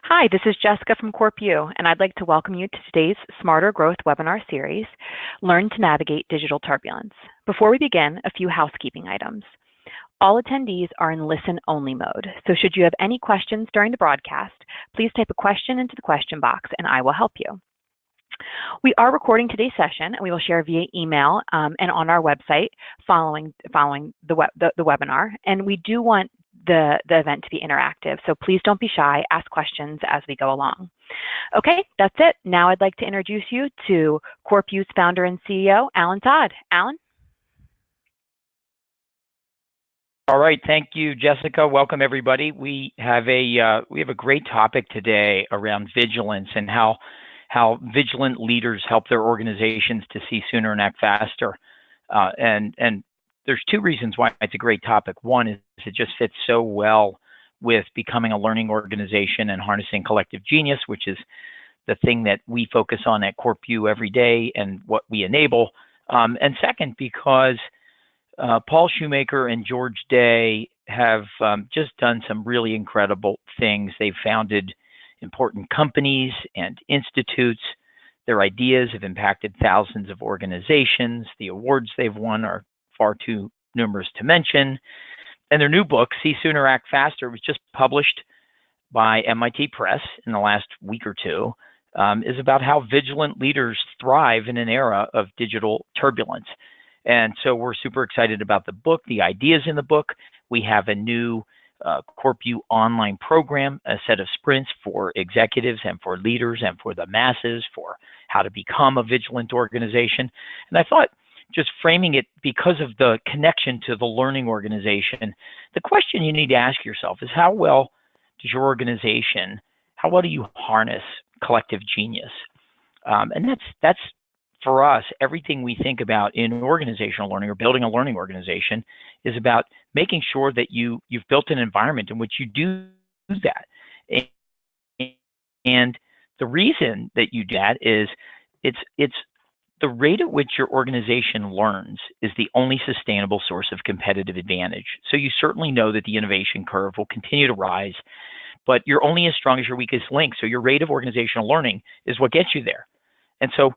Hi, this is Jessica from Corp, and I'd like to welcome you to today's Smarter Growth webinar series, Learn to Navigate Digital Turbulence. Before we begin, a few housekeeping items. All attendees are in listen-only mode, so should you have any questions during the broadcast, please type a question into the question box and I will help you. We are recording today's session, and we will share via email and on our website following the webinar, and we do want the event to be interactive, so please don't be shy, ask questions as we go along. Okay, that's it. Now I'd like to introduce you to Corp-U's founder and CEO, Alan Todd. Alan? All right, thank you, Jessica. Welcome, everybody. We have a great topic today around vigilance and how vigilant leaders help their organizations to see sooner and act faster. And there's two reasons why it's a great topic. One is it just fits so well with becoming a learning organization and harnessing collective genius, which is the thing that we focus on at Corp-U every day and what we enable. And second, because Paul Schoemaker and George have just done some really incredible things. They've founded important companies and institutes. Their ideas have impacted thousands of organizations. The awards they've won are far too numerous to mention. And their new book, See Sooner, Act Faster, was just published by MIT Press in the last week or two, is about how vigilant leaders thrive in an era of digital turbulence. And so we're super excited about the book, the ideas in the book. We have a new Corp-U online program, a set of sprints for executives and for leaders and for the masses for how to become a vigilant organization. And I thought, just framing it because of the connection to the learning organization, the question you need to ask yourself is how well does your organization, how well do you harness collective genius? And that's for us, everything we think about in organizational learning or building a learning organization is about making sure that you've built an environment in which you do that. And the reason that you do that is it's the rate at which your organization learns is the only sustainable source of competitive advantage. So you certainly know that the innovation curve will continue to rise, but you're only as strong as your weakest link. So your rate of organizational learning is what gets you there. And so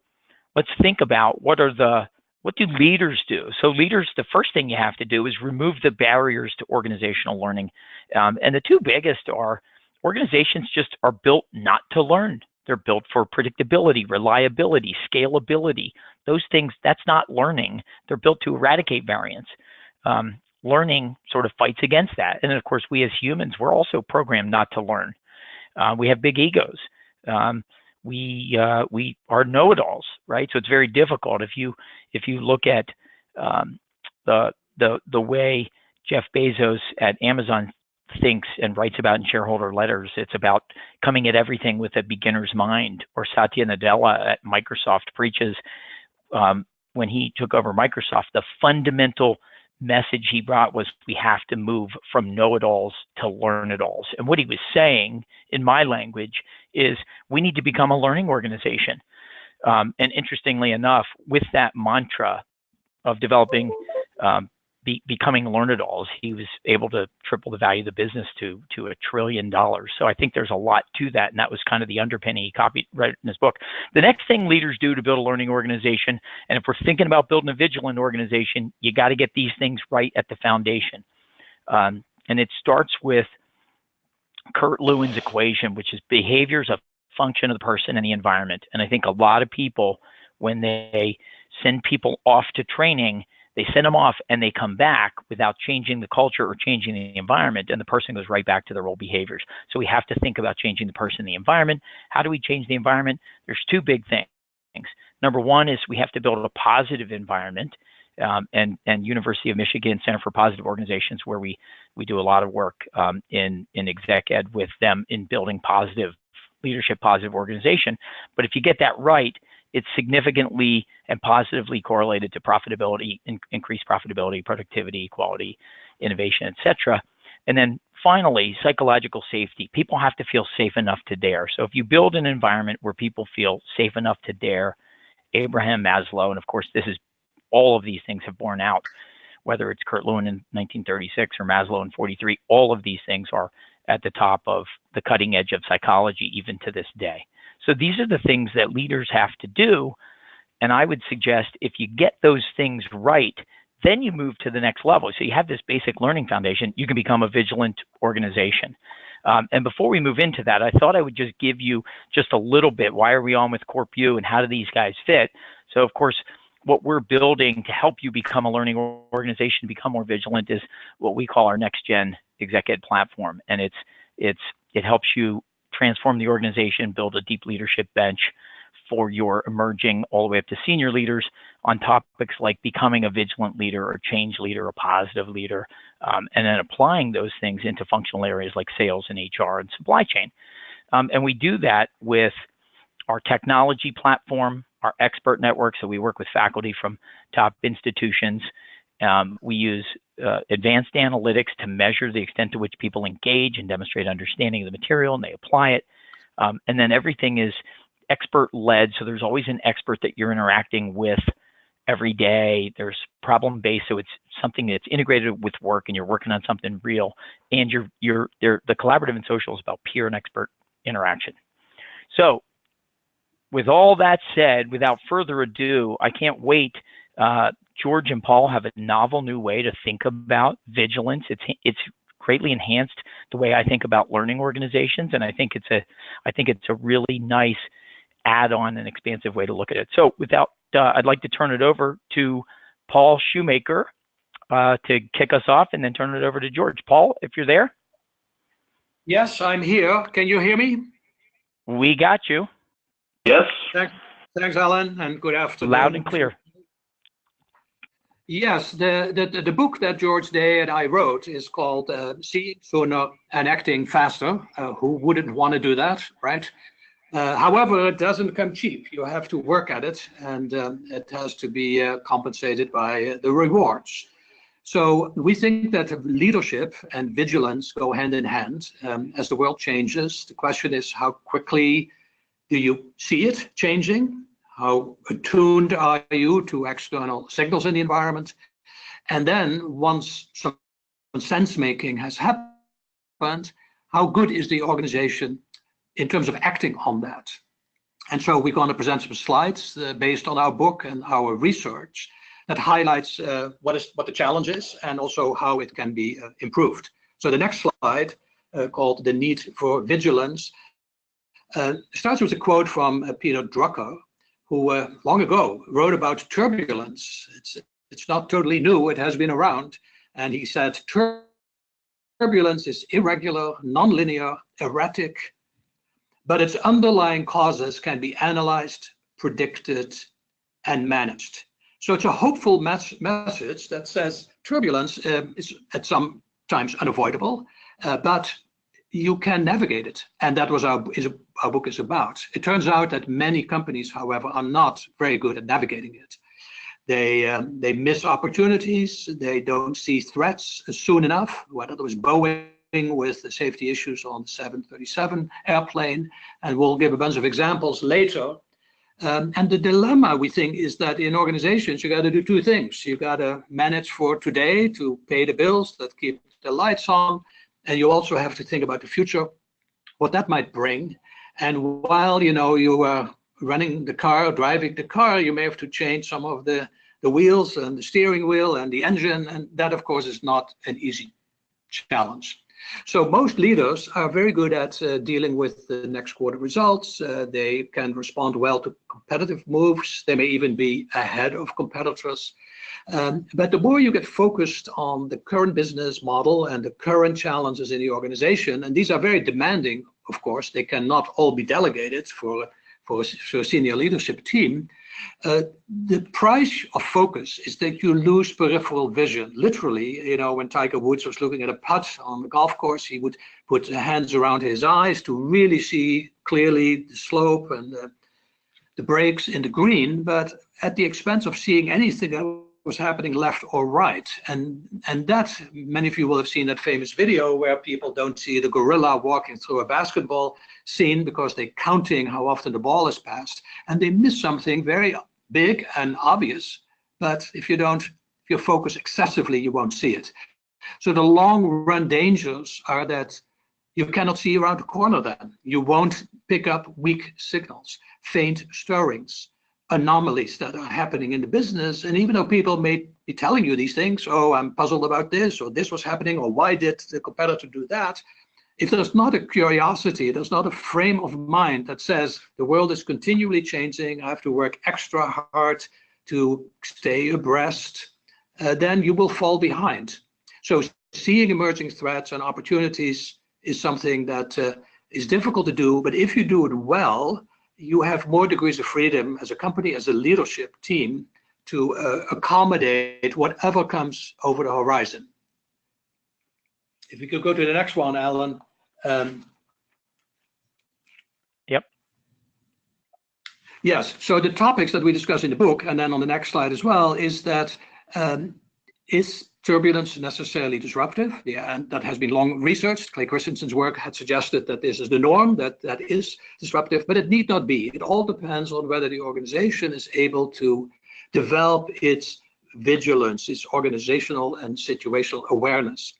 let's think about what do leaders do? So leaders, the first thing you have to do is remove the barriers to organizational learning. And the two biggest are organizations just are built not to learn. They're built for predictability, reliability, scalability. Those things, that's not learning. They're built to eradicate variance. Learning sort of fights against that. And then, of course, we as humans, we're also programmed not to learn. We have big egos. We are know-it-alls, right? So it's very difficult. If you look at the way Jeff Bezos at Amazon thinks and writes about in shareholder letters, it's about coming at everything with a beginner's mind. Or Satya Nadella at Microsoft preaches when he took over Microsoft, the fundamental message he brought was we have to move from know-it-alls to learn-it-alls. And what he was saying in my language is we need to become a learning organization. And interestingly enough, with that mantra of developing, becoming learn-it-alls, he was able to triple the value of the business to $1 trillion. So I think there's a lot to that, and that was kind of the underpinning he copied right in his book. The next thing leaders do to build a learning organization, and if we're thinking about building a vigilant organization, you got to get these things right at the foundation. And it starts with Kurt Lewin's equation, which is behavior is a function of the person and the environment. And I think a lot of people, when they send people off to training, they send them off and they come back without changing the culture or changing the environment, and the person goes right back to their old behaviors. So we have to think about changing the person and the environment. How do we change the environment? There's two big things. Number one is we have to build a positive environment, and University of Michigan Center for Positive Organizations, where we do a lot of work in Exec-Ed with them in building positive leadership, positive organization. But if you get that right, it's significantly and positively correlated to profitability, increased profitability, productivity, quality, innovation, etc. And then finally, psychological safety. People have to feel safe enough to dare. So if you build an environment where people feel safe enough to dare, Abraham Maslow, and of course this is all of these things have borne out, whether it's Kurt Lewin in 1936 or Maslow in 43, all of these things are at the top of the cutting edge of psychology even to this day. So these are the things that leaders have to do. And I would suggest if you get those things right, then you move to the next level. So you have this basic learning foundation, you can become a vigilant organization. And before we move into that, I thought I would just give you just a little bit, why are we on with Corp U and how do these guys fit? So of course, what we're building to help you become a learning organization, become more vigilant, is what we call our next gen Exec-Ed platform. And it helps you transform the organization, build a deep leadership bench for your emerging all the way up to senior leaders on topics like becoming a vigilant leader or change leader, a positive leader, and then applying those things into functional areas like sales and HR and supply chain. And we do that with our technology platform, our expert network. So we work with faculty from top institutions. We use advanced analytics to measure the extent to which people engage and demonstrate understanding of the material, and they apply it. And then everything is expert-led, so there's always an expert that you're interacting with every day. There's problem-based, so it's something that's integrated with work, and you're working on something real. And the collaborative and social is about peer and expert interaction. So, with all that said, without further ado, I can't wait. George and Paul have a novel new way to think about vigilance. It's greatly enhanced the way I think about learning organizations, and I think it's a really nice add-on and expansive way to look at it. So, I'd like to turn it over to Paul Schoemaker to kick us off, and then turn it over to George. Paul, if you're there. Yes, I'm here. Can you hear me? We got you. Yes. Thanks, Alan, and good afternoon. Loud and clear. Yes, the book that George Day and I wrote is called Seeing Sooner and Acting Faster. Who wouldn't want to do that, right? However, it doesn't come cheap. You have to work at it, and it has to be compensated by the rewards. So we think that leadership and vigilance go hand in hand. As the world changes, the question is, how quickly do you see it changing? How attuned are you to external signals in the environment? And then once some sense making has happened, how good is the organization in terms of acting on that? And so we're going to present some slides based on our book and our research that highlights what the challenge is and also how it can be improved. So the next slide, called The Need for Vigilance, starts with a quote from Peter Drucker, who long ago wrote about turbulence. It's not totally new, it has been around. And he said, turbulence is irregular, nonlinear, erratic, but its underlying causes can be analyzed, predicted, and managed. So it's a hopeful message that says turbulence is at some times unavoidable, but you can navigate it. And that was our book is about. It turns out that many companies, however, are not very good at navigating it. They miss opportunities. They don't see threats soon enough, whether it was Boeing with the safety issues on the 737 airplane. And we'll give a bunch of examples later. And the dilemma, we think, is that in organizations, you got to do two things. You got to manage for today to pay the bills that keep the lights on. And you also have to think about the future, what that might bring. And while you are running the car, driving the car, you may have to change some of the wheels and the steering wheel and the engine. And that, of course, is not an easy challenge. So most leaders are very good at dealing with the next quarter results. They can respond well to competitive moves. They may even be ahead of competitors. But the more you get focused on the current business model and the current challenges in the organization, and these are very demanding, of course, they cannot all be delegated for a senior leadership team. The price of focus is that you lose peripheral vision. Literally, when Tiger Woods was looking at a putt on the golf course, he would put the hands around his eyes to really see clearly the slope and the breaks in the green, but at the expense of seeing anything that was happening left or right. And that, many of you will have seen that famous video where people don't see the gorilla walking through a basketball scene because they're counting how often the ball is passed, and they miss something very big and obvious. But if you focus excessively, you won't see it. So the long run dangers are that You cannot see around the corner then. You won't pick up weak signals, faint stirrings, anomalies that are happening in the business. And even though people may be telling you these things, oh, I'm puzzled about this, or this was happening, or why did the competitor do that? If there's not a curiosity, there's not a frame of mind that says the world is continually changing, I have to work extra hard to stay abreast, then you will fall behind. So seeing emerging threats and opportunities is something that is difficult to do, but if you do it well, you have more degrees of freedom as a company, as a leadership team, to accommodate whatever comes over the horizon. If we could go to the next one, Alan. Yep. Yes, so the topics that we discuss in the book, and then on the next slide as well, is that is turbulence necessarily disruptive? Yeah, and that has been long researched. Clay Christensen's work had suggested that this is the norm, that is disruptive, but it need not be. It all depends on whether the organization is able to develop its vigilance, its organizational and situational awareness.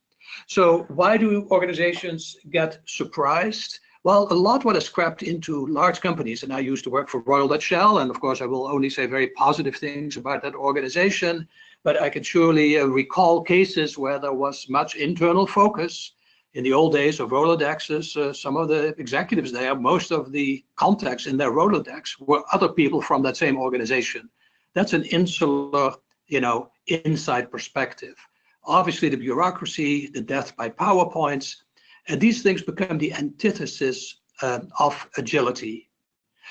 So why do organizations get surprised? Well, a lot what is crept into large companies, and I used to work for Royal Dutch Shell, and of course I will only say very positive things about that organization, but I can surely recall cases where there was much internal focus. In the old days of Rolodexes, some of the executives there, most of the contacts in their Rolodex were other people from that same organization. That's an insular, inside perspective. Obviously, the bureaucracy, the death by PowerPoints, and these things become the antithesis of agility.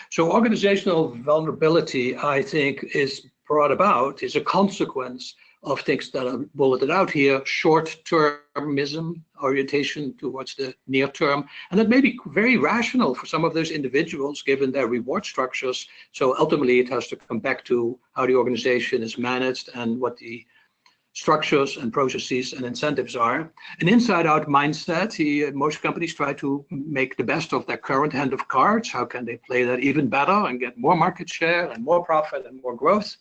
So organizational vulnerability, I think, is brought about, is a consequence of things that are bulleted out here: short-termism, orientation towards the near term, and that may be very rational for some of those individuals given their reward structures. So ultimately it has to come back to how the organization is managed and what the structures and processes and incentives are. An inside-out mindset, most companies try to make the best of their current hand of cards. How can they play that even better and get more market share and more profit and more growth?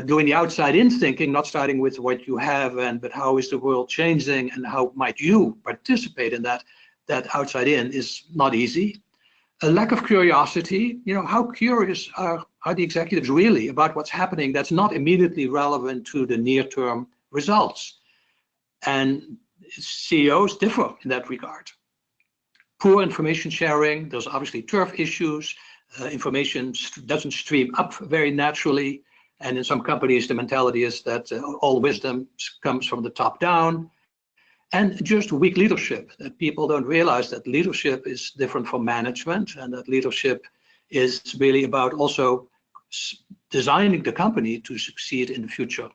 Doing the outside-in thinking, not starting with what you have, but how is the world changing and how might you participate in that outside-in is not easy. A lack of curiosity, how curious are the executives really about what's happening that's not immediately relevant to the near-term results? And CEOs differ in that regard. Poor information sharing, there's obviously turf issues, information doesn't stream up very naturally. And in some companies, the mentality is that all wisdom comes from the top down. And just weak leadership, that people don't realize that leadership is different from management, and that leadership is really about also designing the company to succeed in the future.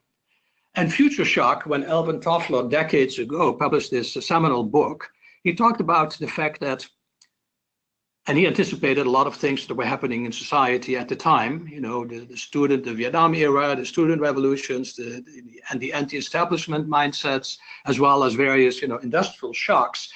And future shock, when Alvin Toffler decades ago published this seminal book, he talked about the fact that, and he anticipated a lot of things that were happening in society at the time, the Vietnam era, the student revolutions, and the anti-establishment mindsets, as well as various, industrial shocks.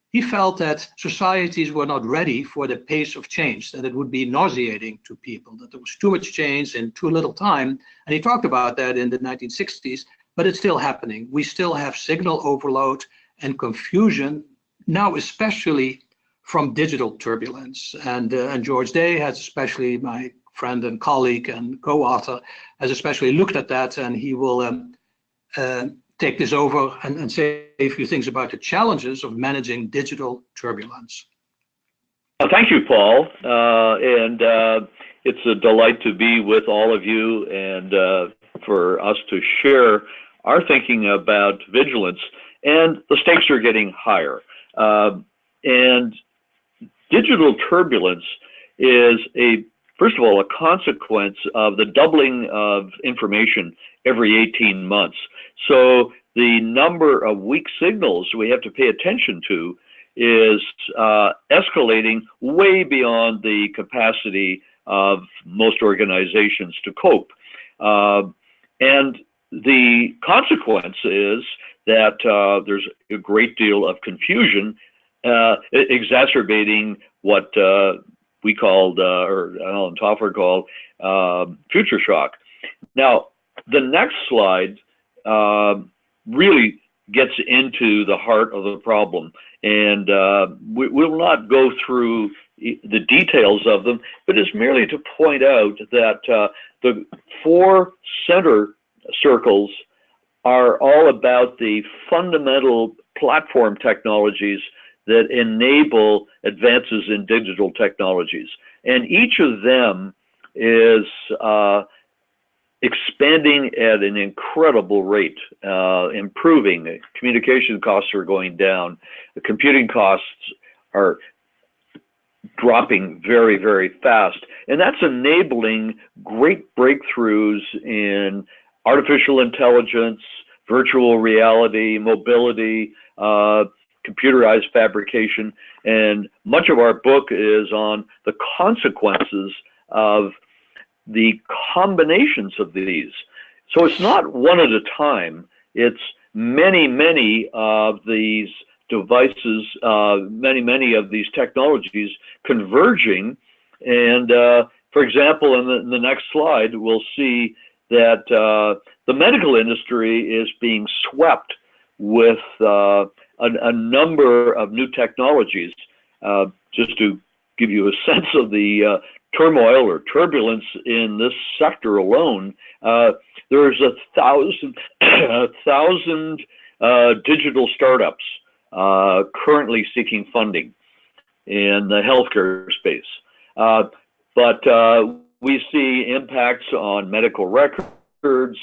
He felt that societies were not ready for the pace of change, that it would be nauseating to people, that there was too much change in too little time. And he talked about that in the 1960s, but it's still happening. We still have signal overload and confusion, now especially from digital turbulence. And George Day has, especially my friend and colleague and co-author, has especially looked at that, and he will take this over and say a few things about the challenges of managing digital turbulence. Thank you, Paul. And it's a delight to be with all of you and for us to share our thinking about vigilance. And the stakes are getting higher. And digital turbulence is first of all, a consequence of the doubling of information every 18 months. So the number of weak signals we have to pay attention to is escalating way beyond the capacity of most organizations to cope. And the consequence is that there's a great deal of confusion, exacerbating what we called, or Alan Toffler called, future shock. Now, the next slide really gets into the heart of the problem. And we'll not go through the details of them, but it's merely to point out that the 4 center circles are all about the fundamental platform technologies that enable advances in digital technologies. And each of them is expanding at an incredible rate, improving. Communication costs are going down. The computing costs are dropping very, very fast. And that's enabling great breakthroughs in artificial intelligence, virtual reality, mobility, computerized fabrication. And much of our book is on the consequences of the combinations of these. So it's not one at a time. It's many, many of these devices, many of these technologies converging. And for example, in the next slide, we'll see that the medical industry is being swept with a number of new technologies. Just to give you a sense of the turmoil or turbulence in this sector alone, there's 1,000 digital startups currently seeking funding in the healthcare space. But we see impacts on medical records,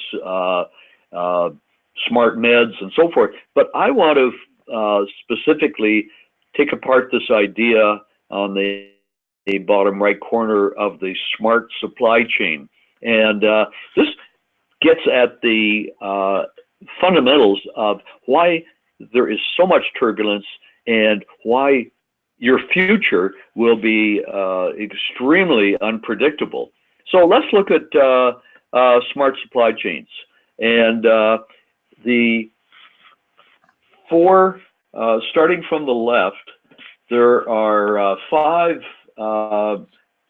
smart meds, and so forth. But I want to specifically take apart this idea on the bottom right corner of the smart supply chain. And this gets at the fundamentals of why there is so much turbulence and why your future will be extremely unpredictable. So let's look at smart supply chains. And the 4, starting from the left, there are 5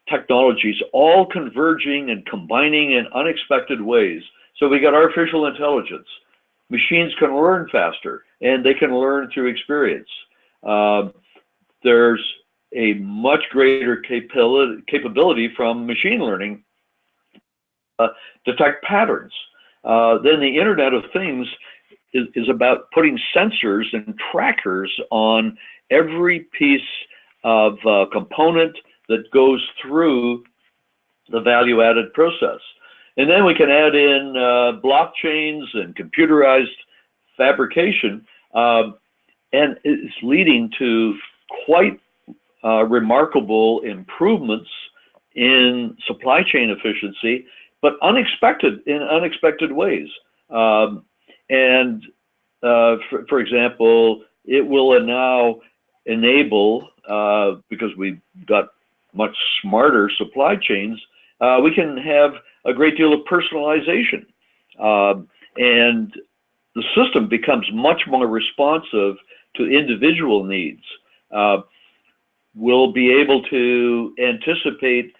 technologies all converging and combining in unexpected ways. So we got artificial intelligence. Machines can learn faster, and they can learn through experience. There's a much greater capability from machine learning detect patterns. Then the Internet of Things is about putting sensors and trackers on every piece of component that goes through the value-added process. And then we can add in blockchains and computerized fabrication, and it's leading to quite remarkable improvements in supply chain efficiency, but in unexpected ways. For example, it will now enable, because we've got much smarter supply chains, we can have a great deal of personalization. And the system becomes much more responsive to individual needs. We'll be able to anticipate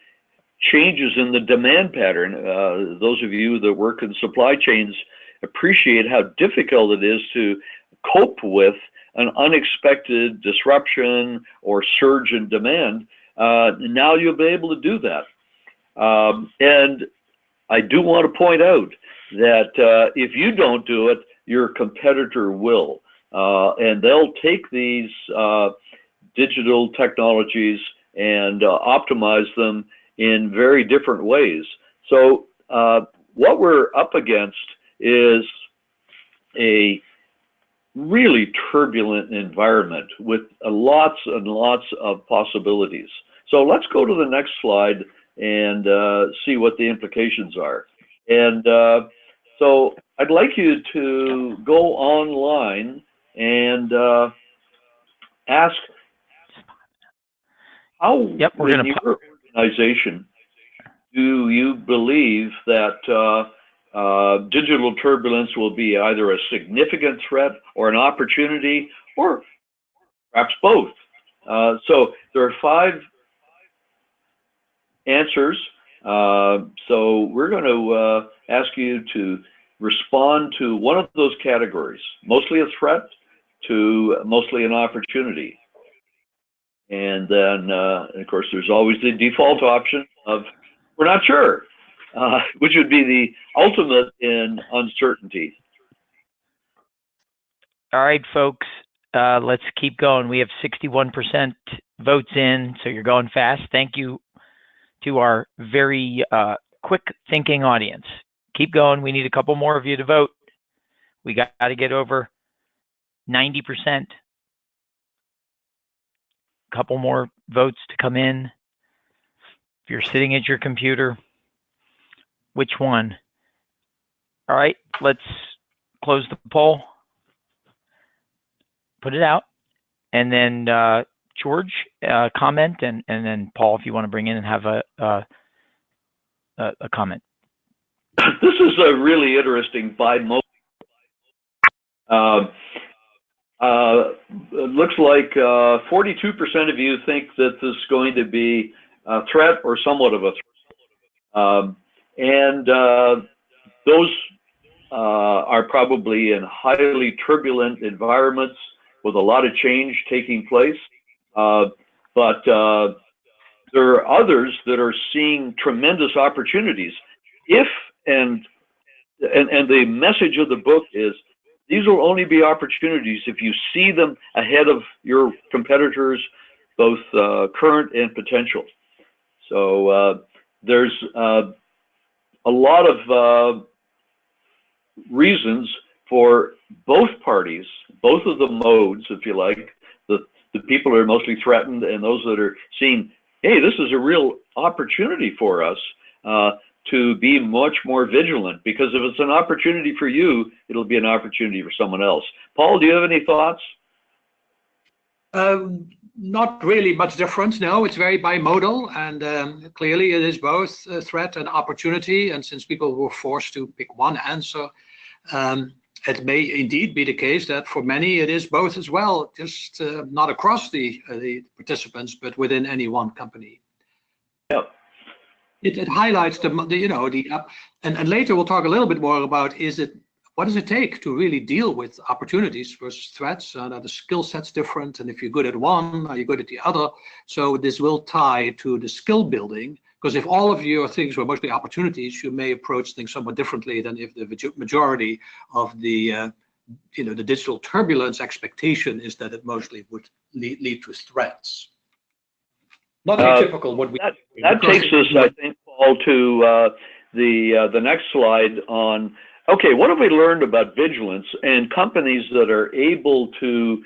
changes in the demand pattern. Those of you that work in supply chains appreciate how difficult it is to cope with an unexpected disruption or surge in demand. Now you'll be able to do that. And I do want to point out that if you don't do it, your competitor will. And they'll take these digital technologies and optimize them in very different ways. So what we're up against is a really turbulent environment with lots and lots of possibilities. So let's go to the next slide and see what the implications are. And so I'd like you to go online and ask how in your organization do you believe that digital turbulence will be either a significant threat or an opportunity, or perhaps both? So there are 5 answers. So we're going to ask you to respond to one of those categories, mostly a threat to mostly an opportunity. And then, of course, there's always the default option of we're not sure, which would be the ultimate in uncertainty. All right, folks, let's keep going. We have 61% votes in, so you're going fast. Thank you to our very quick thinking audience. Keep going. We need a couple more of you to vote. We got to get over 90%. A couple more votes to come in. If you're sitting at your computer, which one? All right, let's close the poll. Put it out. And then George, comment, and then Paul, if you want to bring in and have a comment. This is a really interesting bimodal. It looks like 42% of you think that this is going to be a threat or somewhat of a threat. And those are probably in highly turbulent environments with a lot of change taking place. But there are others that are seeing tremendous opportunities. And the message of the book is these will only be opportunities if you see them ahead of your competitors, both current and potential. So there's a lot of reasons for both parties, both of the modes, if you like, the people who are mostly threatened and those that are seeing, hey, this is a real opportunity for us to be much more vigilant, because if it's an opportunity for you, it'll be an opportunity for someone else. Paul, do you have any thoughts? Not really much difference. No, it's very bimodal, and clearly it is both a threat and opportunity. And since people were forced to pick one answer, it may indeed be the case that for many it is both as well, just not across the participants, but within any one company. Yep. It highlights and later we'll talk a little bit more about what does it take to really deal with opportunities versus threats? Are the skill sets different? And if you're good at one, are you good at the other? So this will tie to the skill building, because if all of your things were mostly opportunities, you may approach things somewhat differently than if the majority of the the digital turbulence expectation is that it mostly would lead to threats. Not atypical. That takes us, I think, Paul, to the next slide on, okay, what have we learned about vigilance and companies that are able to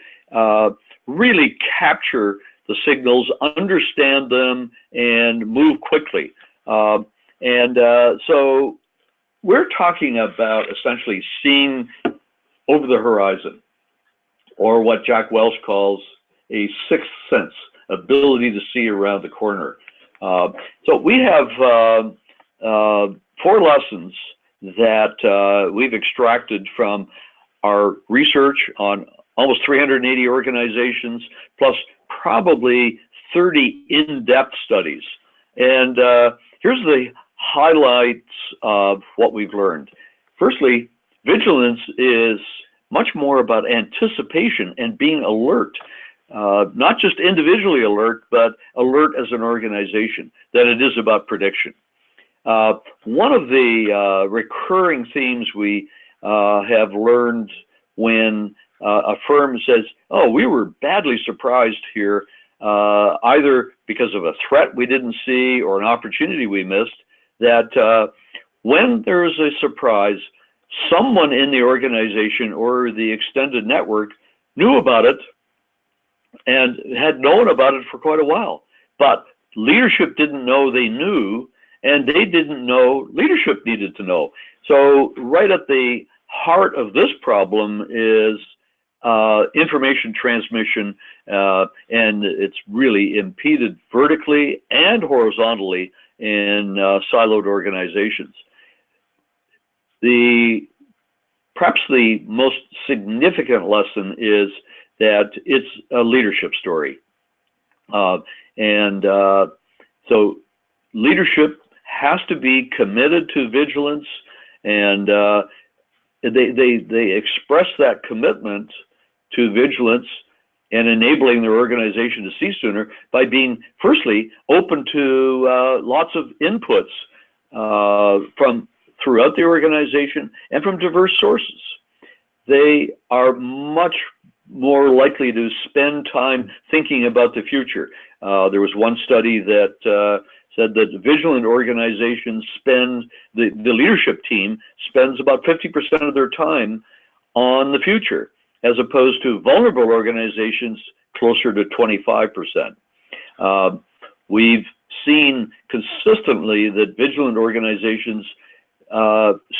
really capture the signals, understand them, and move quickly. So we're talking about essentially seeing over the horizon, or what Jack Welch calls a sixth sense, ability to see around the corner. So we have 4 lessons that we've extracted from our research on almost 380 organizations, plus probably 30 in-depth studies. And here's the highlights of what we've learned. Firstly, vigilance is much more about anticipation and being alert. Not just individually alert, but alert as an organization, than it is about prediction. One of the recurring themes we have learned when a firm says, oh, we were badly surprised here, either because of a threat we didn't see or an opportunity we missed, that when there's a surprise, someone in the organization or the extended network knew about it and had known about it for quite a while. But leadership didn't know they knew, and they didn't know leadership needed to know. So right at the heart of this problem is information transmission, and it's really impeded vertically and horizontally in siloed organizations. Perhaps the most significant lesson is that it's a leadership story. So leadership has to be committed to vigilance, and they express that commitment to vigilance and enabling their organization to see sooner by being, firstly, open to lots of inputs from throughout the organization and from diverse sources. They are much more likely to spend time thinking about the future. There was one study that said that vigilant organizations spend, the leadership team spends about 50% of their time on the future, as opposed to vulnerable organizations closer to 25%. We've seen consistently that vigilant organizations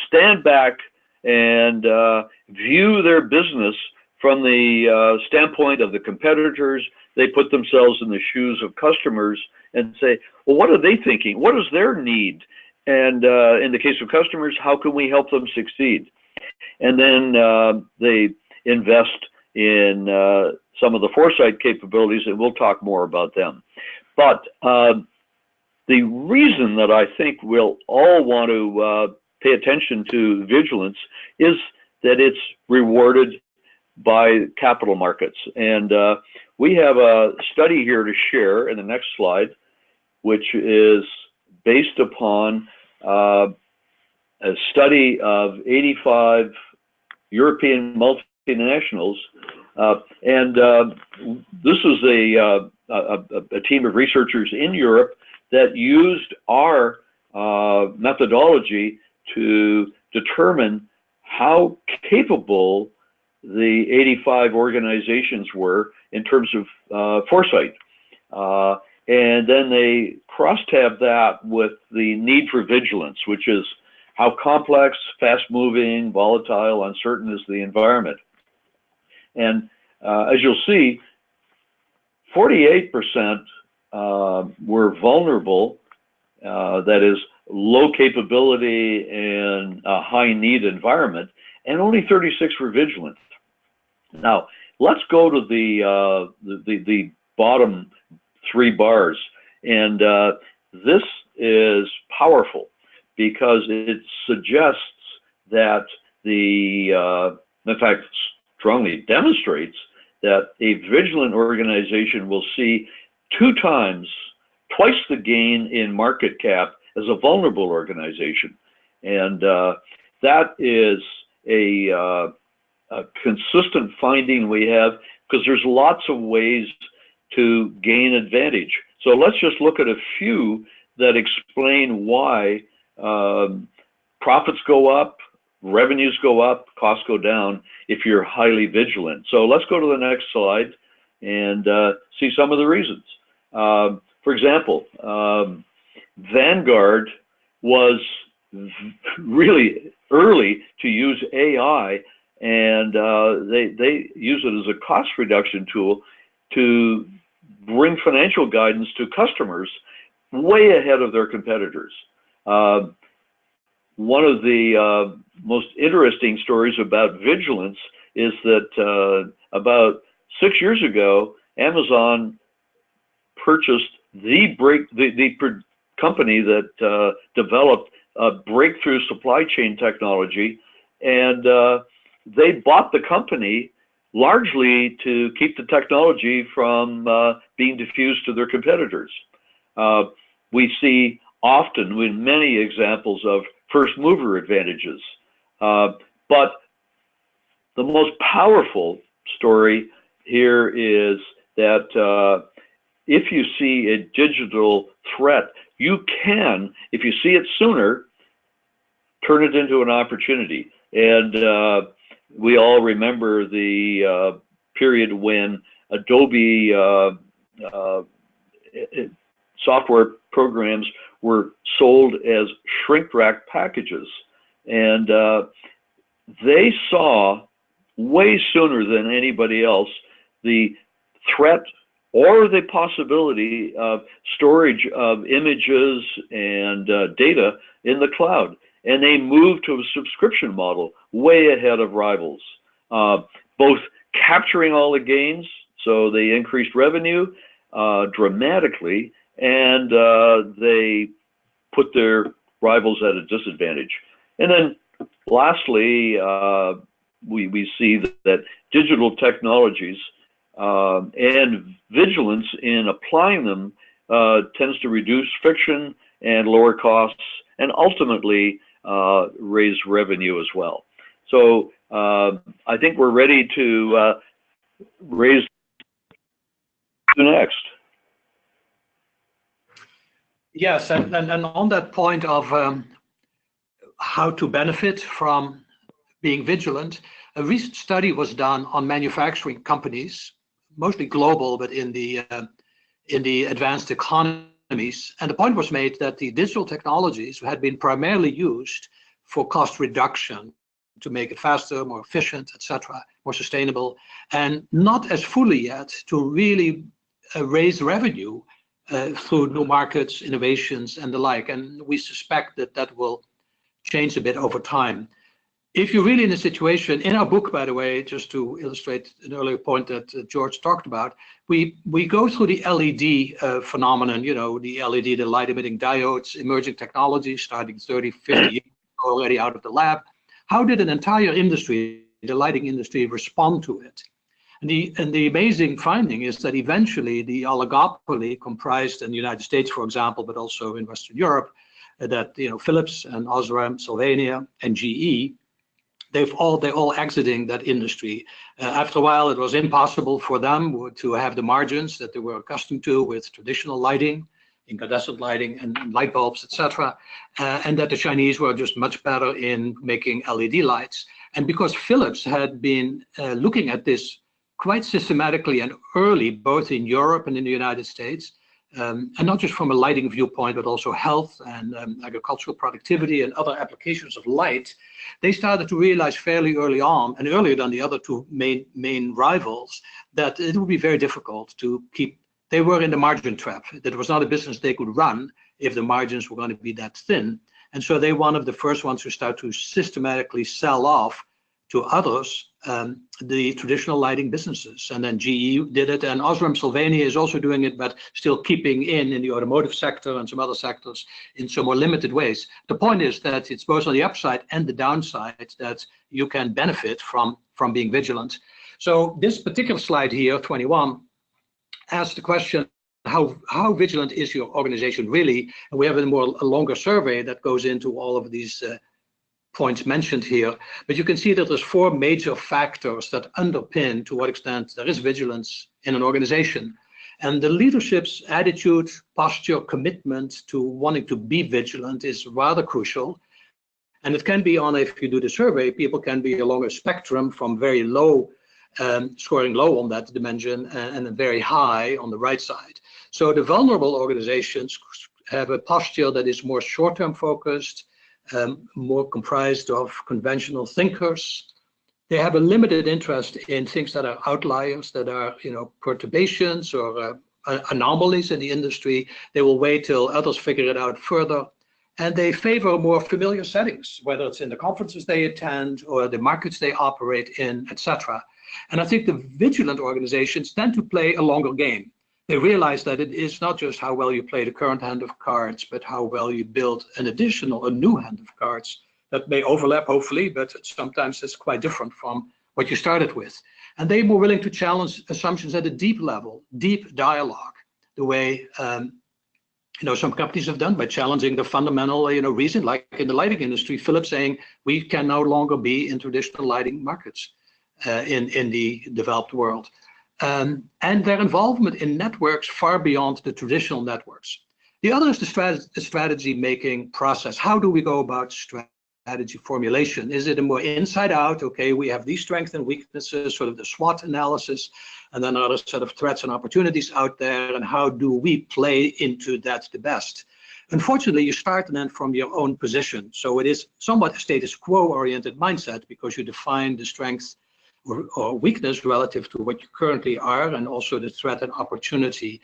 stand back and view their business from the standpoint of the competitors. They put themselves in the shoes of customers and say, well, what are they thinking? What is their need? And in the case of customers, how can we help them succeed? And then they invest in some of the foresight capabilities, and we'll talk more about them. But the reason that I think we'll all want to pay attention to vigilance is that it's rewarded by capital markets. And we have a study here to share in the next slide, which is based upon a study of 85 European multinationals. This is a team of researchers in Europe that used our methodology to determine how capable the 85 organizations were in terms of foresight. And then they cross-tab that with the need for vigilance, which is how complex, fast-moving, volatile, uncertain is the environment. And as you'll see, 48% were vulnerable, that is, low capability and a high need environment, and only 36 were vigilant. Now, let's go to the bottom three bars, and this is powerful because it suggests that in fact, strongly demonstrates that a vigilant organization will see twice the gain in market cap as a vulnerable organization. And that is a consistent finding we have, because there's lots of ways to gain advantage. So let's just look at a few that explain why profits go up, revenues go up, costs go down if you're highly vigilant. So let's go to the next slide and see some of the reasons. For example, Vanguard was really early to use AI, and they use it as a cost reduction tool to bring financial guidance to customers way ahead of their competitors. One of the most interesting stories about vigilance is that about 6 years ago, Amazon purchased the company that developed breakthrough supply chain technology, and they bought the company largely to keep the technology from being diffused to their competitors. We see often with many examples of first mover advantages, but the most powerful story here is that if you see a digital threat, you can, if you see it sooner, turn it into an opportunity. And we all remember the period when Adobe software programs were sold as shrink-wrap packages. And they saw way sooner than anybody else the threat or the possibility of storage of images and data in the cloud. And they moved to a subscription model way ahead of rivals, both capturing all the gains, so they increased revenue dramatically, and they put their rivals at a disadvantage. And then lastly, we see that digital technologies and vigilance in applying them tends to reduce friction and lower costs, and ultimately raise revenue as well. So I think we're ready to raise the next. Yes, and on that point of how to benefit from being vigilant, a recent study was done on manufacturing companies, mostly global, but in the advanced economies. And the point was made that the digital technologies had been primarily used for cost reduction, to make it faster, more efficient, etc., more sustainable, and not as fully yet to really raise revenue through new markets, innovations, and the like. And we suspect that that will change a bit over time. If you're really in a situation, in our book, by the way, just to illustrate an earlier point that George talked about, we go through the LED phenomenon, you know, the LED, the light emitting diodes, emerging technologies starting 30, 50 years already out of the lab. How did an entire industry, the lighting industry, respond to it? And the amazing finding is that eventually the oligopoly comprised in the United States, for example, but also in Western Europe, that, you know, Philips and Osram, Sylvania, and GE, they're all exiting that industry. After a while, it was impossible for them to have the margins that they were accustomed to with traditional lighting, incandescent lighting, and light bulbs, etc. And that the Chinese were just much better in making LED lights. And because Philips had been looking at this quite systematically and early, both in Europe and in the United States, and not just from a lighting viewpoint, but also health and agricultural productivity and other applications of light, they started to realize fairly early on, and earlier than the other two main rivals, that it would be very difficult to keep. They were in the margin trap. That was not a business they could run if the margins were going to be that thin. And so they were one of the first ones to start to systematically sell off to others the traditional lighting businesses. And then GE did it, and Osram Sylvania is also doing it, but still keeping in the automotive sector and some other sectors in some more limited ways. The point is that it's both on the upside and the downside that you can benefit from being vigilant. So this particular slide here, 21, asks the question, how vigilant is your organization really? And we have a longer survey that goes into all of these points mentioned here, but you can see that there's four major factors that underpin to what extent there is vigilance in an organization. And the leadership's attitude, posture, commitment to wanting to be vigilant is rather crucial. And it can be if you do the survey, people can be along a spectrum from very low, scoring low on that dimension, and very high on the right side. So the vulnerable organizations have a posture that is more short-term focused, more comprised of conventional thinkers. They have a limited interest in things that are outliers, that are, you know, perturbations or anomalies in the industry. They will wait till others figure it out further. And they favor more familiar settings, whether it's in the conferences they attend or the markets they operate in, etc. And I think the vigilant organizations tend to play a longer game. They realize that it is not just how well you play the current hand of cards, but how well you build a new hand of cards that may overlap, hopefully, but sometimes it's quite different from what you started with. And they're more willing to challenge assumptions at a deep level, deep dialogue, the way some companies have done by challenging the fundamental reason, like in the lighting industry, Philips saying we can no longer be in traditional lighting markets in the developed world. And their involvement in networks far beyond the traditional networks. The other is the strategy making process. How do we go about strategy formulation? Is it a more inside out? Okay, we have these strengths and weaknesses, sort of the SWOT analysis, and then another set of threats and opportunities out there, and how do we play into that the best? Unfortunately, you start then from your own position. So it is somewhat a status quo oriented mindset because you define the strengths or weakness relative to what you currently are, and also the threat and opportunity.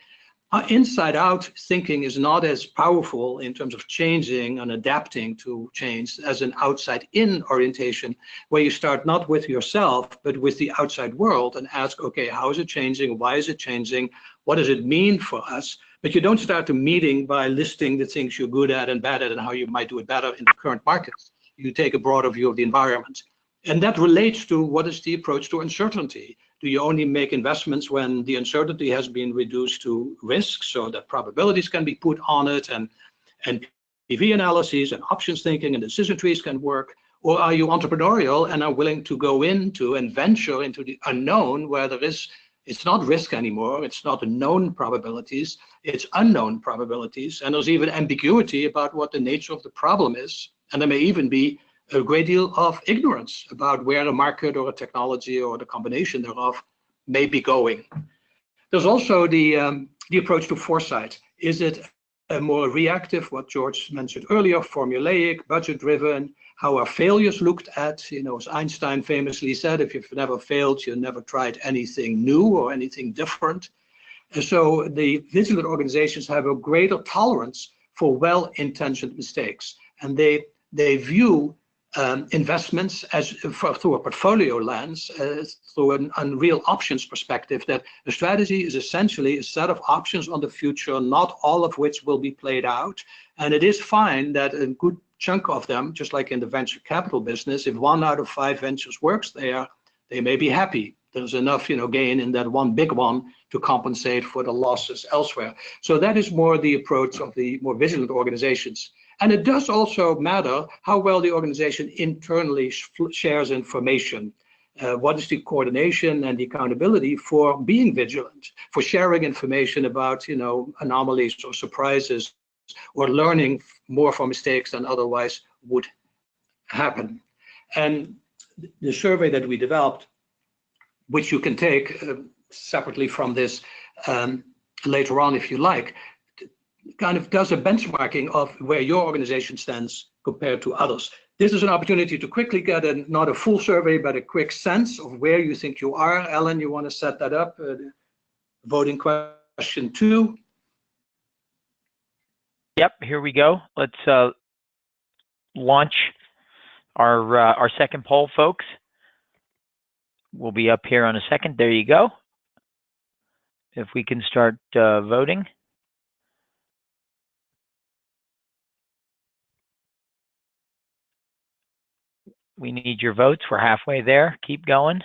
Inside out thinking is not as powerful in terms of changing and adapting to change as an outside in orientation, where you start not with yourself, but with the outside world and ask, okay, how is it changing? Why is it changing? What does it mean for us? But you don't start the meeting by listing the things you're good at and bad at and how you might do it better in the current markets. you take a broader view of the environment. And that relates to what is the approach to uncertainty. Do you only make investments when the uncertainty has been reduced to risk so that probabilities can be put on it and PV analyses and options thinking and decision trees can work? Or are you entrepreneurial and are willing to go into and venture into the unknown where it's not risk anymore, it's not known probabilities, it's unknown probabilities, and there's even ambiguity about what the nature of the problem is. And there may even be a great deal of ignorance about where the market or a technology or the combination thereof may be going. There's also the approach to foresight. Is it a more reactive, what George mentioned earlier, formulaic, budget-driven? How are failures looked at? As Einstein famously said, if you've never failed, you never tried anything new or anything different. And so the vigilant organizations have a greater tolerance for well-intentioned mistakes, and they view investments through a portfolio lens, through an unreal options perspective, that the strategy is essentially a set of options on the future, not all of which will be played out. And it is fine that a good chunk of them, just like in the venture capital business, if 1 out of 5 ventures works there, they may be happy. There's enough gain in that one big one to compensate for the losses elsewhere. So that is more the approach of the more vigilant organizations. And it does also matter how well the organization internally shares information. What is the coordination and the accountability for being vigilant, for sharing information about anomalies or surprises, or learning more from mistakes than otherwise would happen. And the survey that we developed, which you can take separately from this later on if you like, kind of does a benchmarking of where your organization stands compared to others. This is an opportunity to quickly get not a full survey, but a quick sense of where you think you are. Ellen, you want to set that up? Voting question 2. Yep, here we go. Let's launch our second poll, folks. We'll be up here on a second. There you go. If we can start voting. We need your votes. We're halfway there. Keep going.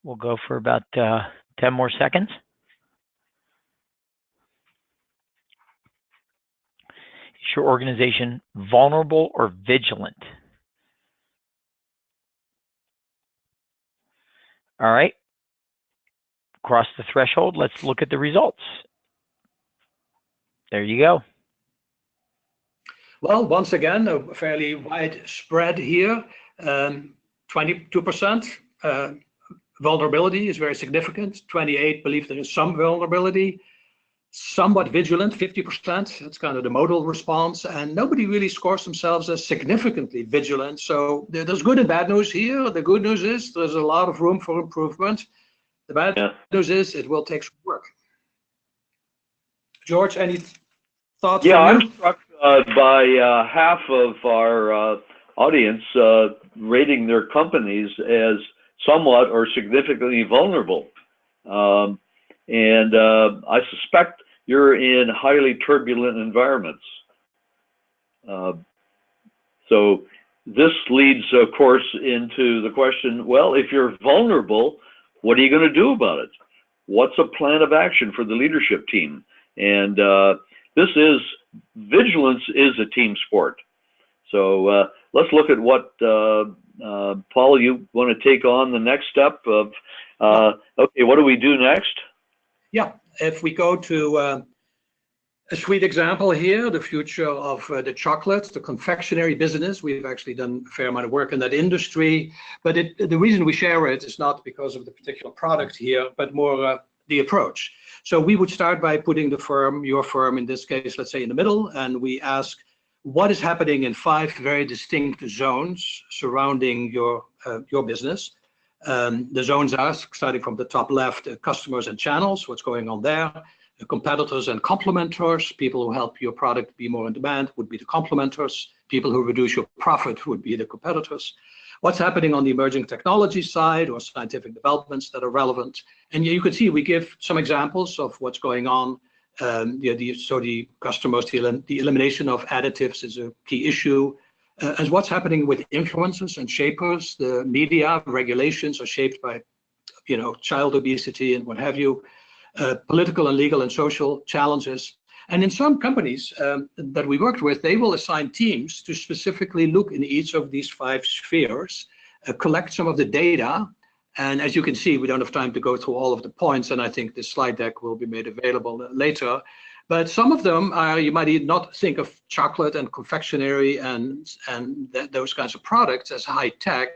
We'll go for about 10 more seconds. Is your organization vulnerable or vigilant? All right. Cross the threshold. Let's look at the results. There you go. Well, once again, a fairly wide spread here. 22% vulnerability is very significant. 28% believe there is some vulnerability. Somewhat vigilant, 50%. That's kind of the modal response. And nobody really scores themselves as significantly vigilant. So there's good and bad news here. The good news is there's a lot of room for improvement. The bad news is it will take some work. George, any thoughts? Yeah, I'm struck by half of our audience rating their companies as somewhat or significantly vulnerable. And I suspect you're in highly turbulent environments. So this leads, of course, into the question, well, if you're vulnerable, what are you going to do about it? What's a plan of action for the leadership team? And vigilance is a team sport. So let's look at what, Paul, you want to take on the next step of, okay, what do we do next? Yeah, if we go to a sweet example here, the future of the chocolate, the confectionery business. We've actually done a fair amount of work in that industry, but the reason we share it is not because of the particular product here, but more the approach. So we would start by putting your firm in this case, let's say in the middle, and we ask what is happening in 5 very distinct zones surrounding your business. The zones are, starting from the top left, customers and channels, what's going on there. The competitors and complementers, people who help your product be more in demand would be the complementers. People who reduce your profit would be the competitors. What's happening on the emerging technology side or scientific developments that are relevant. And you can see we give some examples of what's going on So the customers, the elimination of additives is a key issue. As what's happening with influencers and shapers, the media regulations are shaped by, child obesity and what have you, political and legal and social challenges. And in some companies that we worked with, they will assign teams to specifically look in each of these 5 spheres, collect some of the data. And as you can see, we don't have time to go through all of the points, and I think this slide deck will be made available later. But some of them are, you might not think of chocolate and confectionery and those kinds of products as high tech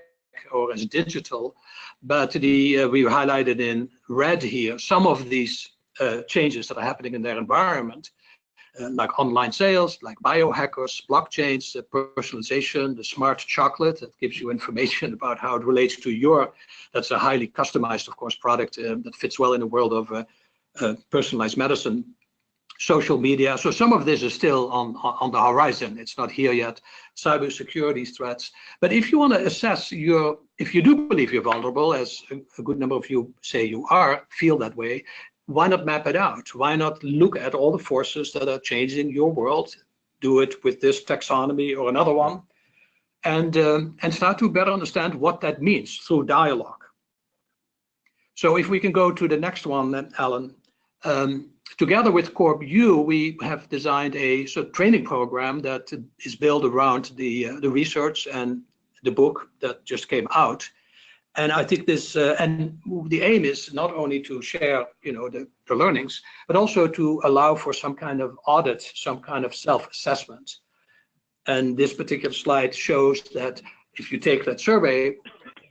or as digital, but we highlighted in red here some of these changes that are happening in their environment, like online sales, like biohackers, blockchains, personalization, the smart chocolate that gives you information about how it relates to that's a highly customized, of course, product that fits well in the world of personalized medicine. Social media. So some of this is still on the horizon. It's not here yet. Cybersecurity threats. But if you want to assess if you do believe you're vulnerable, as a good number of you say you feel that way, why not map it out? Why not look at all the forces that are changing your world? Do it with this taxonomy or another one, and start to better understand what that means through dialogue. So if we can go to the next one, then, Alan. Together with Corp we have designed a training program that is built around the research and the book that just came out. And I think this, and the aim is not only to share, the learnings, but also to allow for some kind of audit, some kind of self-assessment. And this particular slide shows that if you take that survey,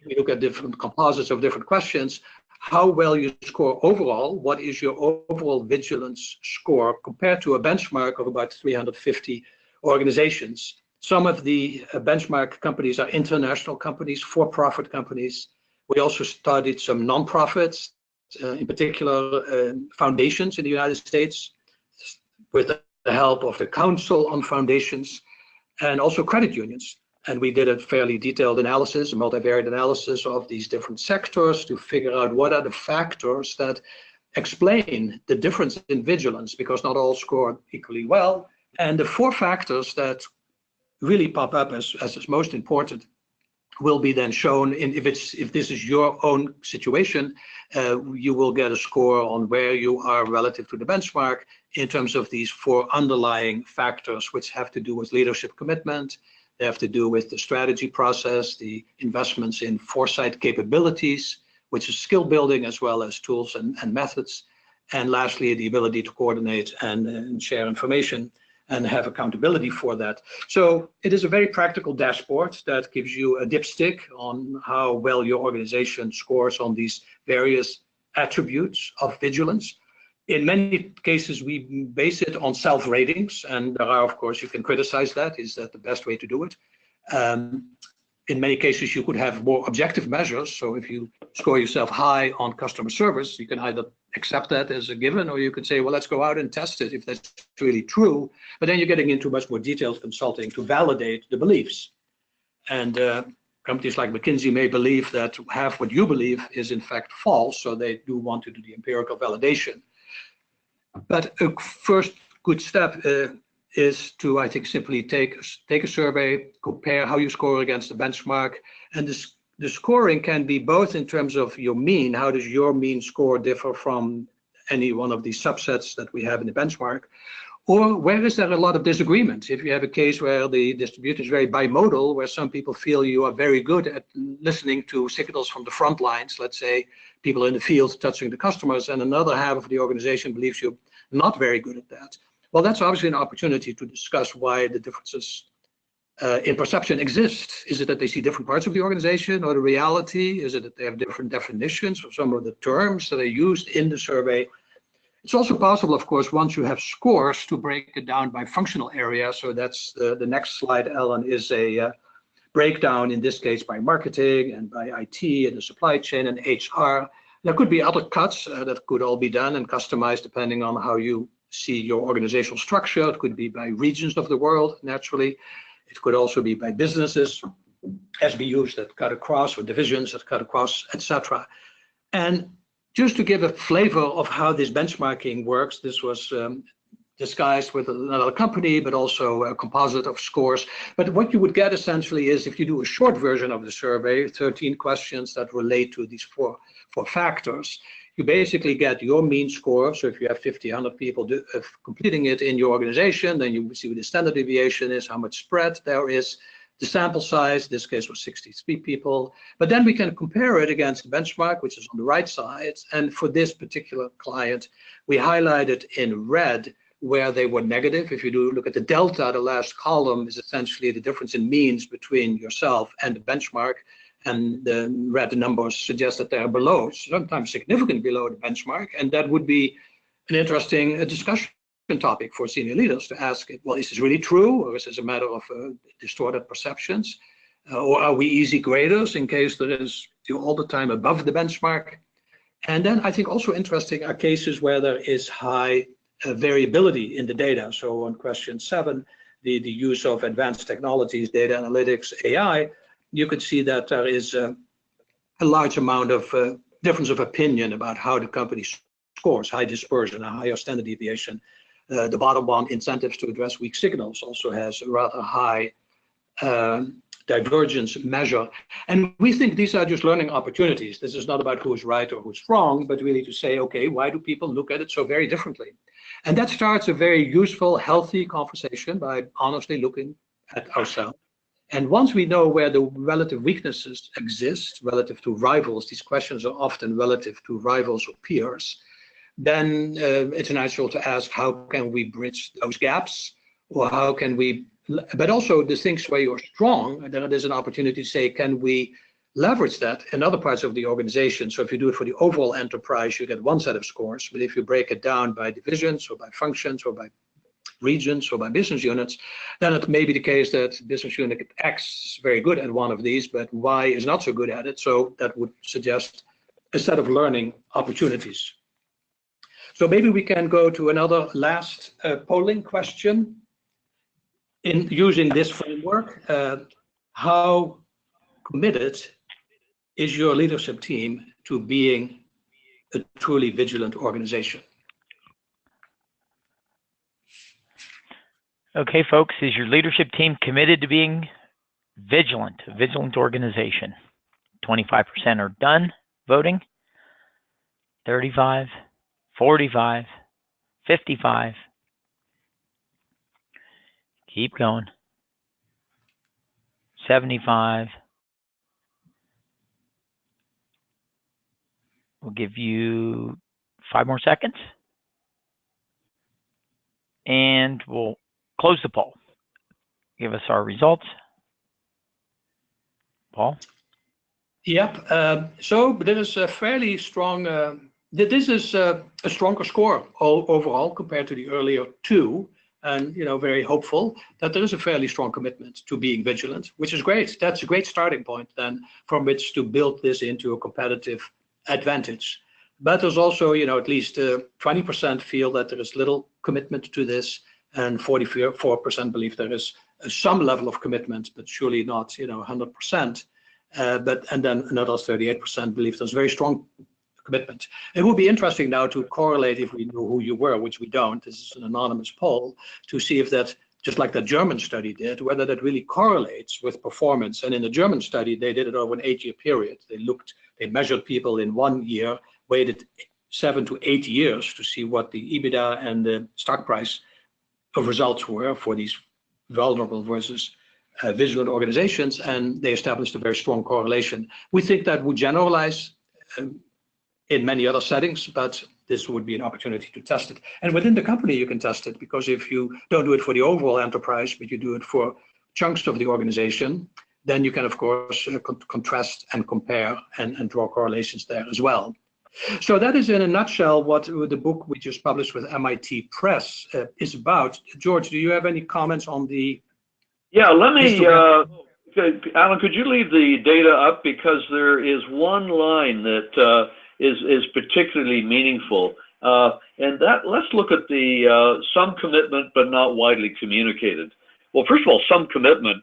you look at different composites of different questions, how well you score overall, what is your overall vigilance score compared to a benchmark of about 350 organizations. Some of the benchmark companies are international companies, for-profit companies. We also studied some nonprofits, in particular foundations in the United States, with the help of the Council on Foundations, and also credit unions. And we did a fairly detailed analysis, a multivariate analysis of these different sectors to figure out what are the factors that explain the difference in vigilance, because not all scored equally well. And the 4 factors that really pop up as most important will be then shown if this is your own situation. You will get a score on where you are relative to the benchmark in terms of these 4 underlying factors, which have to do with leadership commitment. They have to do with the strategy process, the investments in foresight capabilities, which is skill building as well as tools and methods. And lastly, the ability to coordinate and share information and have accountability for that. So it is a very practical dashboard that gives you a dipstick on how well your organization scores on these various attributes of vigilance. In many cases, we base it on self-ratings, and there are, of course, you can criticize that. Is that the best way to do it? In many cases, you could have more objective measures. So if you score yourself high on customer service, you can either accept that as a given, or you could say, well, let's go out and test it if that's really true. But then you're getting into much more detailed consulting to validate the beliefs. And companies like McKinsey may believe that half what you believe is in fact false, so they do want to do the empirical validation. But a first good step is to, I think, simply take a survey, compare how you score against the benchmark. And the scoring can be both in terms of your mean, how does your mean score differ from any one of these subsets that we have in the benchmark, or where is there a lot of disagreement? If you have a case where the distribution is very bimodal, where some people feel you are very good at listening to signals from the front lines, let's say people in the field touching the customers, and another half of the organization believes you're not very good at that. Well, that's obviously an opportunity to discuss why the differences in perception exist. Is it that they see different parts of the organization, or the reality? Is it that they have different definitions of some of the terms that are used in the survey? It's also possible, of course, once you have scores, to break it down by functional area. So that's the next slide, Ellen, is a breakdown, in this case, by marketing and by IT and the supply chain and HR. There could be other cuts that could all be done and customized depending on how you see your organizational structure. It could be by regions of the world, naturally. It could also be by businesses, SBUs that cut across, or divisions that cut across, etc. And just to give a flavor of how this benchmarking works, this was disguised with another company, but also a composite of scores. But what you would get essentially is, if you do a short version of the survey, 13 questions that relate to these four factors, you basically get your mean score. So if you have 50, 100 people completing it in your organization, then you see what the standard deviation is, how much spread there is, the sample size, this case was 63 people. But then we can compare it against the benchmark, which is on the right side. And for this particular client, we highlighted in red where they were negative. If you do look at the delta, the last column is essentially the difference in means between yourself and the benchmark. And the red numbers suggest that they're below, sometimes significantly below the benchmark. And that would be an interesting discussion topic for senior leaders to ask, well, is this really true? Or is this a matter of distorted perceptions? Or are we easy graders in case there is all the time above the benchmark? And then I think also interesting are cases where there is high variability in the data. So on question 7, the use of advanced technologies, data analytics, AI, you could see that there is a large amount of difference of opinion about how the company scores, high dispersion, a higher standard deviation. The bottom one, incentives to address weak signals, also has a rather high divergence measure. And we think these are just learning opportunities. This is not about who is right or who's wrong, but really to say, okay, why do people look at it so very differently? And that starts a very useful, healthy conversation by honestly looking at ourselves. And once we know where the relative weaknesses exist relative to rivals, these questions are often relative to rivals or peers, then it's natural to ask, how can we bridge those gaps? Or how can we, but also the things where you're strong, and then there's an opportunity to say, can we leverage that in other parts of the organization? So if you do it for the overall enterprise, you get one set of scores. But if you break it down by divisions or by functions or by regions or by business units, then it may be the case that business unit X is very good at one of these, but Y is not so good at it. So that would suggest a set of learning opportunities. So maybe we can go to another last polling question. In using this framework, how committed is your leadership team to being a truly vigilant organization? Okay, folks, is your leadership team committed to being vigilant, a vigilant organization? 25% are done voting, 35, 45, 55. Keep going. 75. We'll give you 5 more seconds. And we'll close the poll. Give us our results. Paul? Yep. So there is a fairly strong, this is a stronger score overall compared to the earlier two. And, very hopeful that there is a fairly strong commitment to being vigilant, which is great. That's a great starting point then from which to build this into a competitive advantage. But there's also, at least 20% feel that there is little commitment to this, and 44% believe there is some level of commitment, but surely not, 100%. And then another 38% believe there's very strong commitment. It would be interesting now to correlate, if we knew who you were, which we don't, this is an anonymous poll, to see if that, just like the German study did, whether that really correlates with performance. And in the German study, they did it over an 8-year period. They measured people in 1 year, waited 7 to 8 years to see what the EBITDA and the stock price of results were for these vulnerable versus vigilant organizations, and they established a very strong correlation. We think that would generalize in many other settings, but this would be an opportunity to test it. And within the company, you can test it, because if you don't do it for the overall enterprise, but you do it for chunks of the organization, then you can, of course, contrast and compare and draw correlations there as well. So that is in a nutshell what the book we just published with MIT Press is about. George, do you have any comments on the... Yeah, let me, Alan, could you leave the data up? Because there is one line that is particularly meaningful. And that, let's look at the some commitment but not widely communicated. Well, first of all, some commitment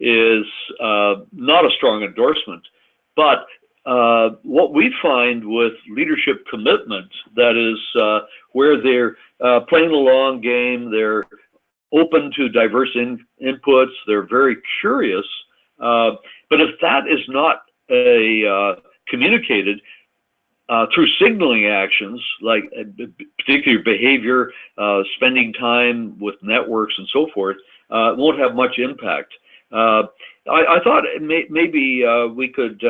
is not a strong endorsement, but what we find with leadership commitment, that is where they're playing the long game, they're open to diverse inputs, they're very curious, but if that is not communicated through signaling actions, like particular behavior, spending time with networks and so forth, it won't have much impact. I thought maybe we could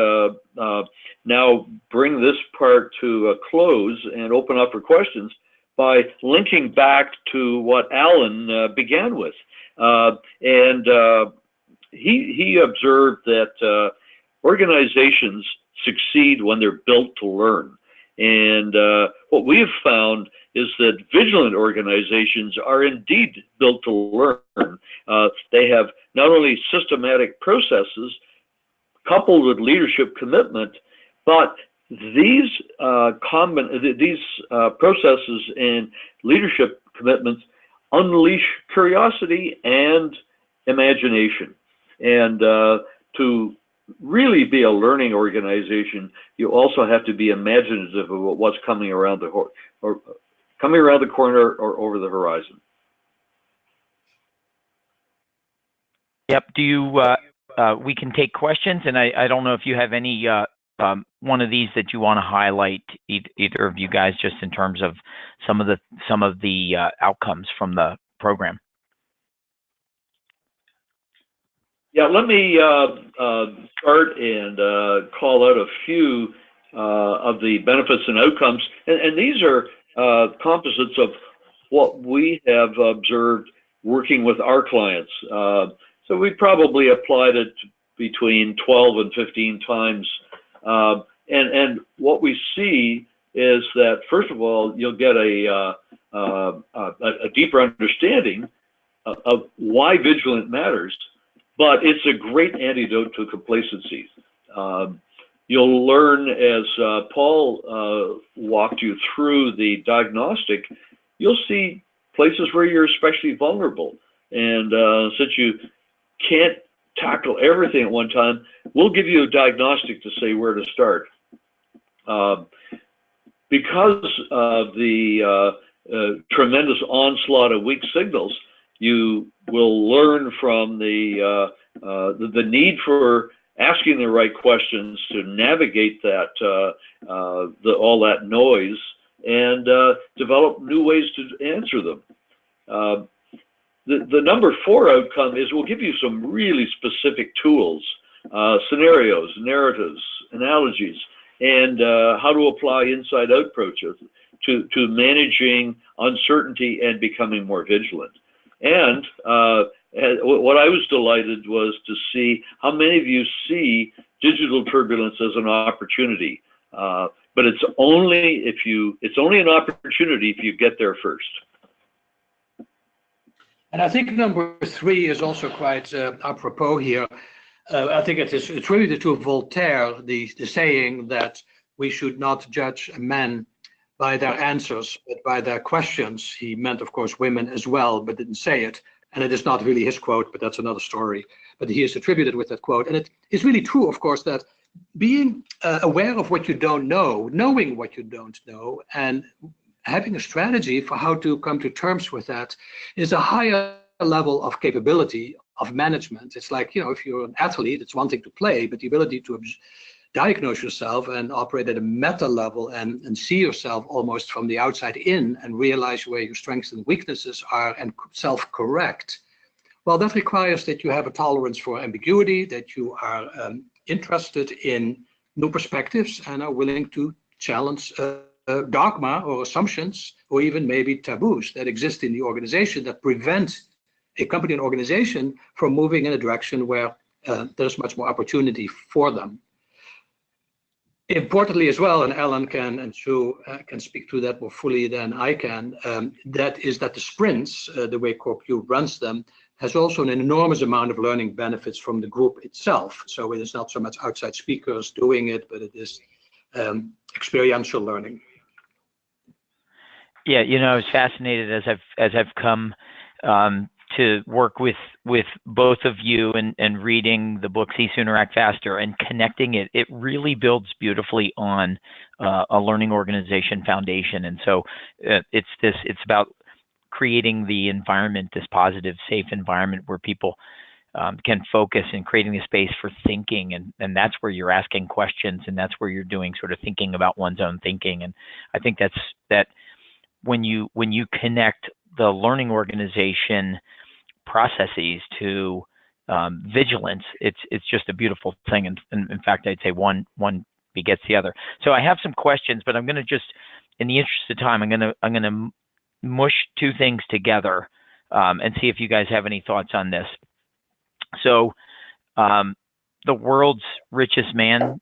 now bring this part to a close and open up for questions by linking back to what Alan began with. He observed that organizations succeed when they're built to learn. And what we have found is that vigilant organizations are indeed built to learn. They have not only systematic processes coupled with leadership commitment, but these processes and leadership commitments unleash curiosity and imagination. And to really be a learning organization, you also have to be imaginative of what's coming around the corner or over the horizon. Yep. Do you? We can take questions, and I don't know if you have any one of these that you want to highlight, either of you guys, just in terms of some of the outcomes from the program. Yeah, let me start and call out a few of the benefits and outcomes. And these are composites of what we have observed working with our clients. So we probably applied it between 12 and 15 times. And what we see is that, first of all, you'll get a deeper understanding of why Vigilant matters. But it's a great antidote to complacency. You'll learn, as Paul walked you through the diagnostic, you'll see places where you're especially vulnerable. And since you can't tackle everything at one time, we'll give you a diagnostic to say where to start. Because of the tremendous onslaught of weak signals, you will learn from the need for asking the right questions to navigate that all that noise and develop new ways to answer them. The number 4 outcome is we'll give you some really specific tools, scenarios, narratives, analogies, and how to apply inside-out approaches to managing uncertainty and becoming more vigilant. And what I was delighted was to see how many of you see digital turbulence as an opportunity. But it's only an opportunity if you get there first. And I think number 3 is also quite apropos here. I think it's really to Voltaire, the saying that we should not judge men by their answers, but by their questions. He meant, of course, women as well, but didn't say it. And it is not really his quote, but that's another story. But he is attributed with that quote. And it is really true, of course, that being aware of what you don't know, knowing what you don't know, and having a strategy for how to come to terms with that is a higher level of capability of management. It's like, if you're an athlete, it's one thing to play, but the ability to diagnose yourself and operate at a meta level and see yourself almost from the outside in and realize where your strengths and weaknesses are and self-correct. Well, that requires that you have a tolerance for ambiguity, that you are interested in new perspectives and are willing to challenge dogma or assumptions or even maybe taboos that exist in the organization that prevent a company and organization from moving in a direction where there's much more opportunity for them. Importantly as well, and Alan and Sue can speak to that more fully than I can, that is that the sprints, the way Corp runs them, has also an enormous amount of learning benefits from the group itself. So it is not so much outside speakers doing it, but it is experiential learning. Yeah, I was fascinated as I've come to work with both of you and reading the book See Sooner Act Faster and connecting it. It really builds beautifully on a learning organization foundation. And so it's about creating the environment, this positive, safe environment where people can focus and creating the space for thinking, and that's where you're asking questions, and that's where you're doing sort of thinking about one's own thinking. And I think that when you connect the learning organization processes to vigilance, it's just a beautiful thing. And in fact, I'd say one begets the other. So I have some questions, but I'm going to just, in the interest of time, I'm going to mush two things together and see if you guys have any thoughts on this. So the world's richest man,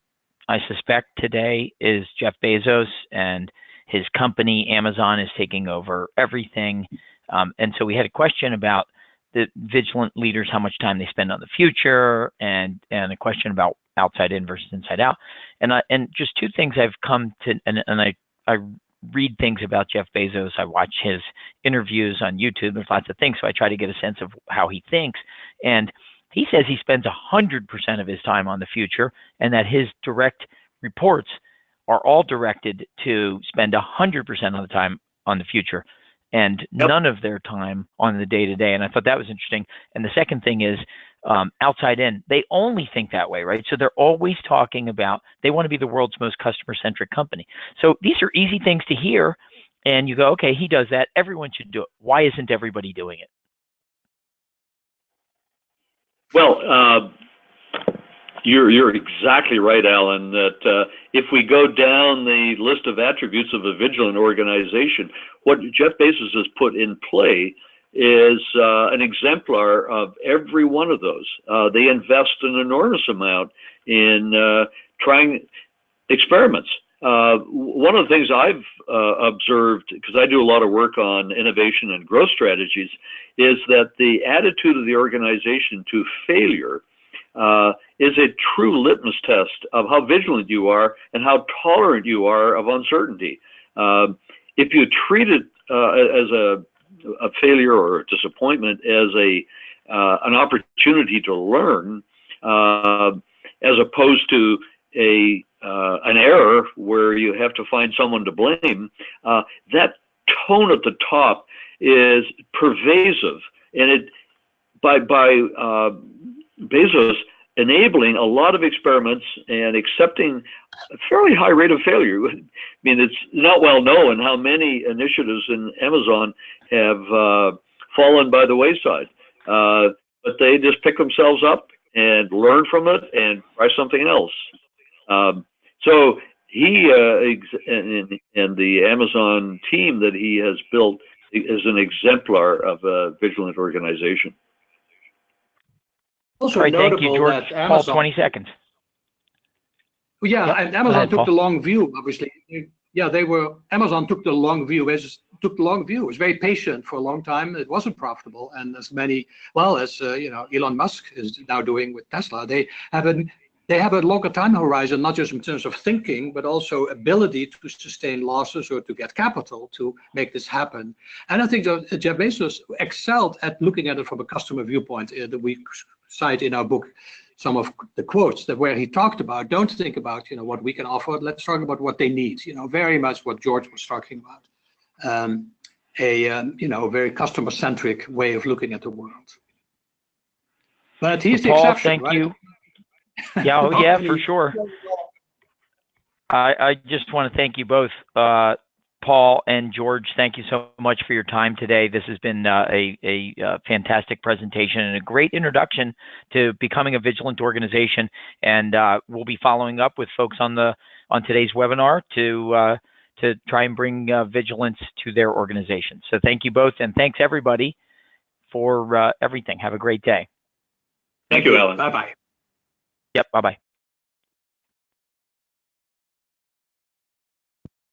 I suspect today, is Jeff Bezos, and his company Amazon is taking over everything. And so we had a question about the vigilant leaders, how much time they spend on the future, and a question about outside in versus inside out. And just two things I've come to, and I read things about Jeff Bezos. I watch his interviews on YouTube. There's lots of things, so I try to get a sense of how he thinks. And he says he spends 100% of his time on the future, and that his direct reports are all directed to spend 100% of the time on the future and none of their time on the day-to-day. And I thought that was interesting. And the second thing is outside in, they only think that way, right? So they're always talking about, they want to be the world's most customer-centric company. So these are easy things to hear, and you go, okay, he does that. Everyone should do it. Why isn't everybody doing it? Well, you're exactly right, Alan, that if we go down the list of attributes of a vigilant organization, what Jeff Bezos has put in play is an exemplar of every one of those. They invest an enormous amount in trying experiments. One of the things I've observed, because I do a lot of work on innovation and growth strategies, is that the attitude of the organization to failure is a true litmus test of how vigilant you are and how tolerant you are of uncertainty. If you treat it as a failure or a disappointment as an opportunity to learn, as opposed to an error where you have to find someone to blame, that tone at the top is pervasive, and it by Bezos enabling a lot of experiments and accepting a fairly high rate of failure. I mean, it's not well known how many initiatives in Amazon have fallen by the wayside, but they just pick themselves up and learn from it and try something else. So he and the Amazon team that he has built is an exemplar of a vigilant organization. Also right, notable thank you, George. that Amazon, Paul, 20 seconds. Yeah, Yep. and Amazon ahead, took Paul. the long view, obviously. Yeah, Amazon took the long view. It was very patient for a long time. It wasn't profitable. And as Elon Musk is now doing with Tesla, they have a longer time horizon, not just in terms of thinking, but also ability to sustain losses or to get capital to make this happen. And I think that Jeff Bezos excelled at looking at it from a customer viewpoint. That we cite in our book some of the quotes that where he talked about, don't think about what we can offer. Let's talk about what they need. Very much what George was talking about. A very customer-centric way of looking at the world. But he's the Paul, exception, thank right? you. Yeah, yeah, for sure. I just want to thank you both, Paul and George. Thank you so much for your time today. This has been a fantastic presentation and a great introduction to becoming a vigilant organization. And we'll be following up with folks on today's webinar to try and bring vigilance to their organizations. So thank you both, and thanks everybody for everything. Have a great day. Thank you, Alan. Bye-bye. Yep, bye-bye.